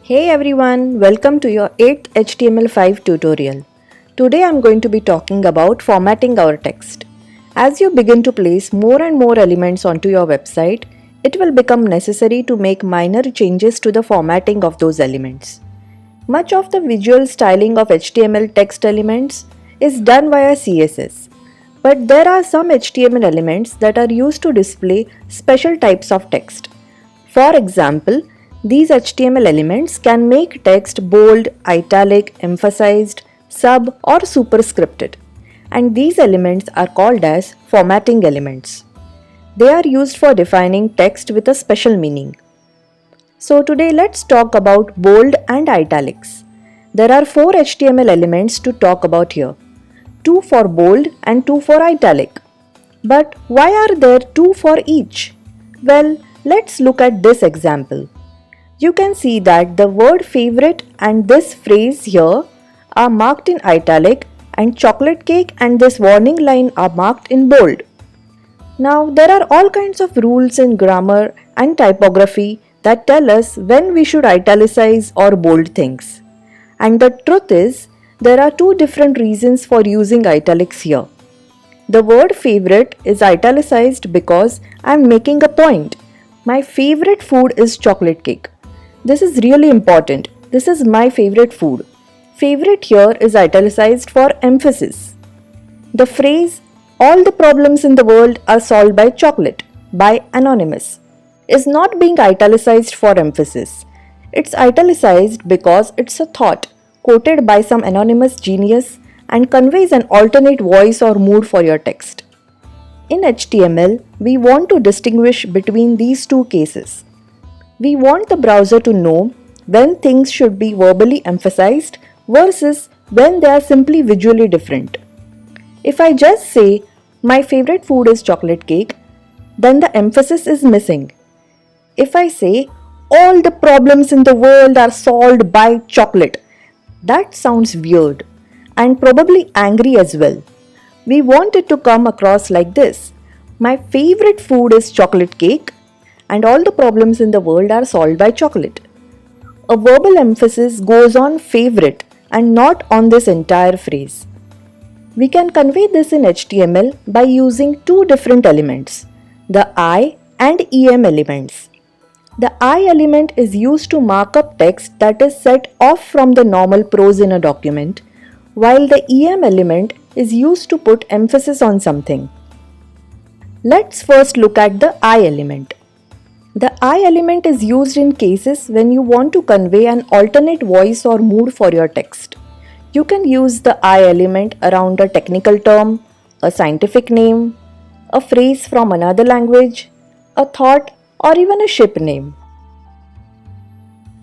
Hey everyone, welcome to your 8th HTML5 tutorial. Today I'm going to be talking about formatting our text. As you begin to place more and more elements onto your website, it will become necessary to make minor changes to the formatting of those elements. Much of the visual styling of HTML text elements is done via CSS, but there are some HTML elements that are used to display special types of text. For example, these HTML elements can make text bold, italic, emphasized, sub or superscripted, and these elements are called as formatting elements. They are used for defining text with a special meaning. So today let's talk about bold and italics. There are 4 HTML elements to talk about here. 2 for bold and 2 for italic. But why are there 2 for each? Well, let's look at this example. You can see that the word favorite and this phrase here are marked in italic and chocolate cake and this warning line are marked in bold. Now there are all kinds of rules in grammar and typography that tell us when we should italicize or bold things. And the truth is, there are 2 different reasons for using italics here. The word favorite is italicized because I am making a point. My favorite food is chocolate cake. This is really important. This is my favorite food. Favorite here is italicized for emphasis. The phrase, all the problems in the world are solved by chocolate, by Anonymous, is not being italicized for emphasis. It's italicized because it's a thought quoted by some anonymous genius and conveys an alternate voice or mood for your text. In HTML, we want to distinguish between these two cases. We want the browser to know when things should be verbally emphasized versus when they are simply visually different. If I just say, my favorite food is chocolate cake, then the emphasis is missing. If I say, all the problems in the world are solved by chocolate, that sounds weird and probably angry as well. We want it to come across like this. My favorite food is chocolate cake and all the problems in the world are solved by chocolate. A verbal emphasis goes on favorite and not on this entire phrase. We can convey this in HTML by using 2 different elements, the I and EM elements. The I element is used to mark up text that is set off from the normal prose in a document, while the EM element is used to put emphasis on something. Let's first look at the I element. The I element is used in cases when you want to convey an alternate voice or mood for your text. You can use the I element around a technical term, a scientific name, a phrase from another language, a thought, or even a ship name.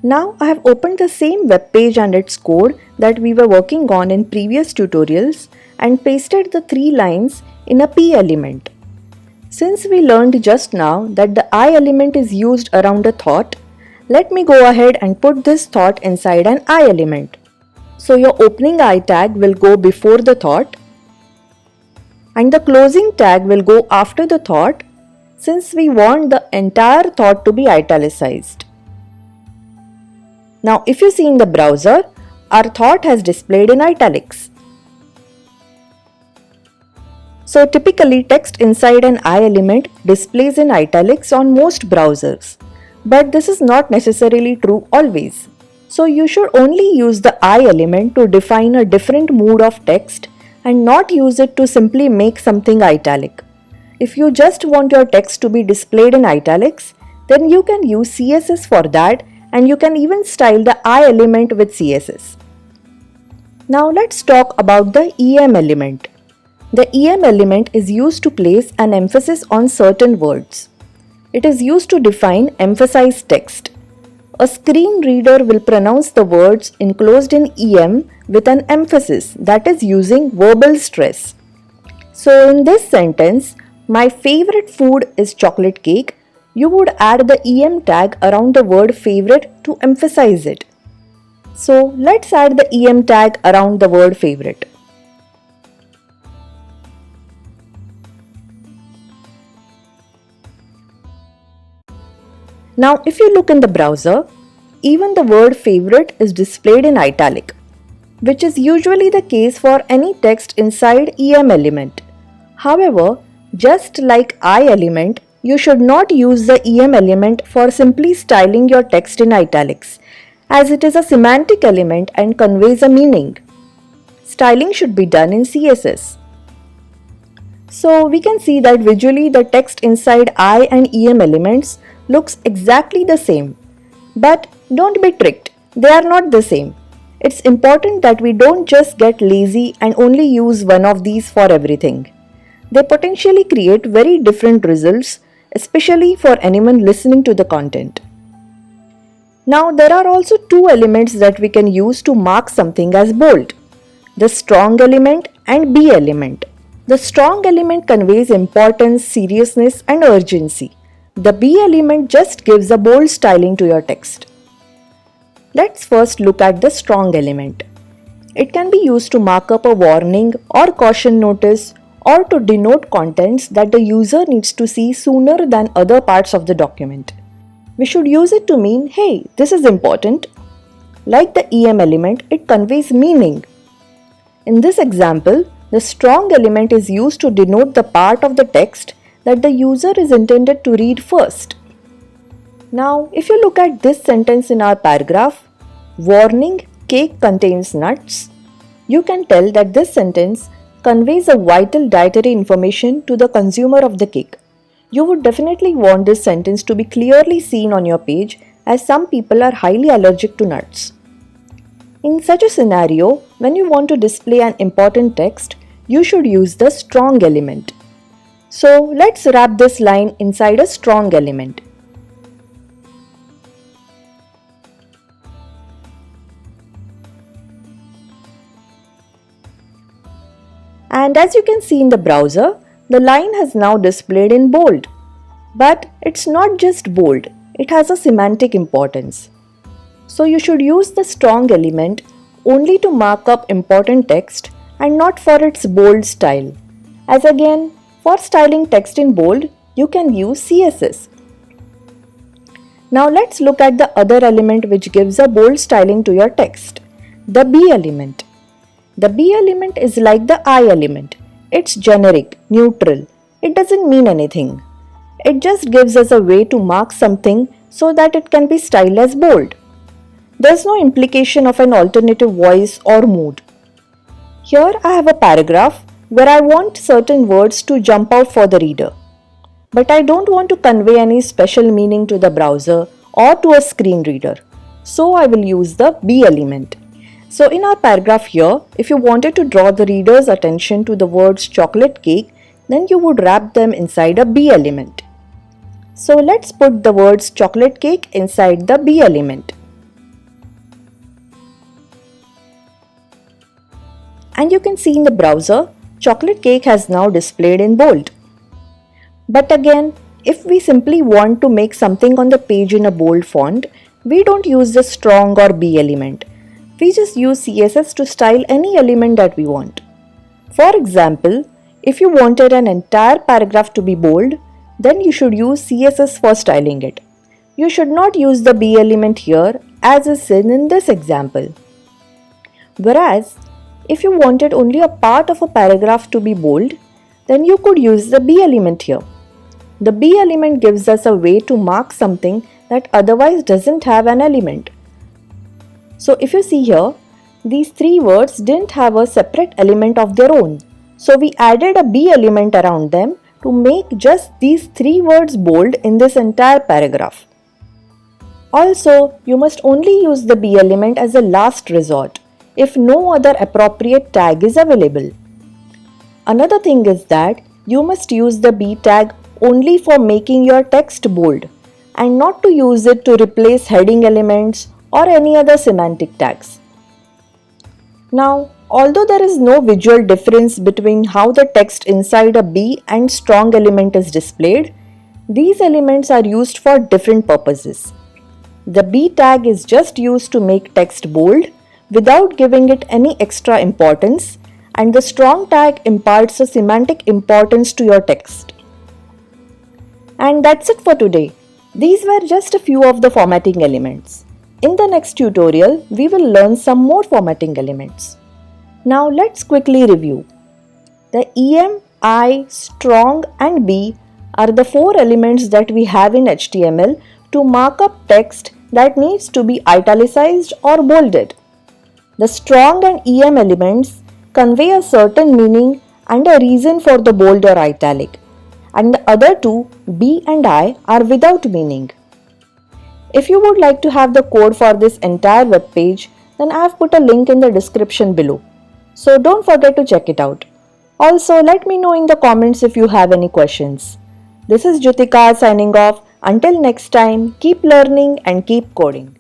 Now I have opened the same web page and its code that we were working on in previous tutorials and pasted the 3 lines in a P element. Since we learned just now that the I element is used around a thought, let me go ahead and put this thought inside an I element. So your opening I tag will go before the thought and the closing tag will go after the thought since we want the entire thought to be italicized. Now if you see in the browser, our thought has displayed in italics. So typically text inside an I element displays in italics on most browsers, but this is not necessarily true always. So you should only use the I element to define a different mood of text and not use it to simply make something italic. If you just want your text to be displayed in italics, then you can use CSS for that and you can even style the I element with CSS. Now let's talk about the EM element. The EM element is used to place an emphasis on certain words. It is used to define emphasized text. A screen reader will pronounce the words enclosed in EM with an emphasis, that is using verbal stress. So in this sentence, my favorite food is chocolate cake, you would add the EM tag around the word favorite to emphasize it. So let's add the EM tag around the word favorite. Now if you look in the browser, even the word favorite is displayed in italic, which is usually the case for any text inside EM element. However, just like I element, you should not use the EM element for simply styling your text in italics, as it is a semantic element and conveys a meaning. Styling should be done in CSS. So we can see that visually the text inside I and EM elements looks exactly the same. But don't be tricked, they are not the same. It's important that we don't just get lazy and only use one of these for everything. They potentially create very different results, especially for anyone listening to the content. Now there are also two elements that we can use to mark something as bold: the strong element and B element. The strong element conveys importance, seriousness, and urgency. The B element just gives a bold styling to your text. Let's first look at the strong element. It can be used to mark up a warning or caution notice or to denote contents that the user needs to see sooner than other parts of the document. We should use it to mean, hey, this is important. Like the EM element, it conveys meaning. In this example, the strong element is used to denote the part of the text that the user is intended to read first. Now, if you look at this sentence in our paragraph, warning, cake contains nuts, you can tell that this sentence conveys a vital dietary information to the consumer of the cake. You would definitely want this sentence to be clearly seen on your page, as some people are highly allergic to nuts. In such a scenario, when you want to display an important text, you should use the strong element. So let's wrap this line inside a strong element. And as you can see in the browser, the line has now displayed in bold. But it's not just bold, it has a semantic importance. So you should use the strong element only to mark up important text and not for its bold style. As again, for styling text in bold, you can use CSS. Now let's look at the other element which gives a bold styling to your text, the B element. The B element is like the I element. It's generic, neutral. It doesn't mean anything. It just gives us a way to mark something so that it can be styled as bold. There's no implication of an alternative voice or mood. Here I have a paragraph where I want certain words to jump out for the reader. But I don't want to convey any special meaning to the browser or to a screen reader. So I will use the B element. So in our paragraph here, if you wanted to draw the reader's attention to the words chocolate cake, then you would wrap them inside a B element. So let's put the words chocolate cake inside the B element. And you can see in the browser, chocolate cake has now displayed in bold. But again, if we simply want to make something on the page in a bold font, we don't use the strong or B element. We just use CSS to style any element that we want. For example, if you wanted an entire paragraph to be bold, then you should use CSS for styling it. You should not use the B element here as is seen in this example. Whereas, if you wanted only a part of a paragraph to be bold, then you could use the B element here. The B element gives us a way to mark something that otherwise doesn't have an element. So if you see here, these three words didn't have a separate element of their own. So we added a B element around them to make just these three words bold in this entire paragraph. Also, you must only use the B element as a last resort if no other appropriate tag is available. Another thing is that you must use the B tag only for making your text bold and not to use it to replace heading elements or any other semantic tags. Now, although there is no visual difference between how the text inside a B and strong element is displayed, these elements are used for different purposes. The B tag is just used to make text bold without giving it any extra importance, and the strong tag imparts a semantic importance to your text. And that's it for today. These were just a few of the formatting elements. In the next tutorial, we will learn some more formatting elements. Now let's quickly review. The EM, I, strong and B are the four elements that we have in HTML to mark up text that needs to be italicized or bolded. The strong and EM elements convey a certain meaning and a reason for the bold or italic, and the other two, B and I, are without meaning. If you would like to have the code for this entire web page, then I have put a link in the description below. So don't forget to check it out. Also, let me know in the comments if you have any questions. This is Jyotika signing off. Until next time, keep learning and keep coding.